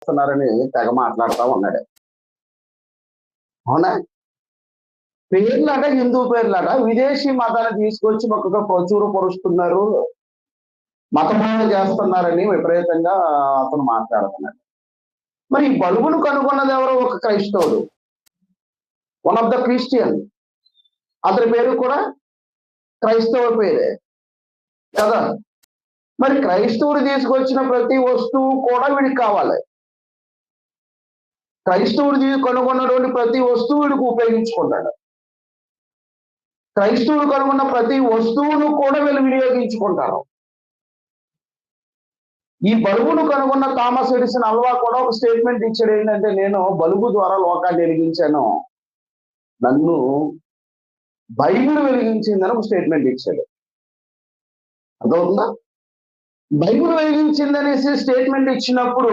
చేస్తున్నారని తెగ మాట్లాడుతా ఉన్నాడు. అవునా? పేర్లట హిందూ పేర్లట విదేశీ మతాన్ని తీసుకొచ్చి చక్కగా ప్రచురపరుస్తున్నారు. మతబోధన చేస్తున్నారని విపరీతంగా అతను మాట్లాడుతున్నాడు. మరి ఈ బల్బును కనుగొన్నది ఎవరో ఒక క్రైస్తవుడు. One of the Christian. అతని పేరు కూడా క్రైస్తవ పేరే కదా! మరి క్రైస్తవుడు తీసుకొచ్చిన ప్రతి వస్తువు కూడా వీడికి కావాలి. క్రైస్తవుడు కనుగొన్నటువంటి ప్రతి వస్తువు వీడికి ఉపయోగించుకుంటాడు. క్రైస్తవుడు కనుగొన్న ప్రతి వస్తువును కూడా వీళ్ళు వినియోగించుకుంటారు. ఈ బల్బును కనుగొన్న థామస్ ఎడిసన్ అల్వా కూడా ఒక స్టేట్మెంట్ ఇచ్చాడు. ఏంటంటే, నేను బల్బు ద్వారా లోకాన్ని వెలిగించాను, నన్ను బైబిల్ వెలిగించిందని ఒక స్టేట్మెంట్ ఇచ్చాడు. అర్థమవుతుందా? బైబిల్ వెలిగించిందనేసి స్టేట్మెంట్ ఇచ్చినప్పుడు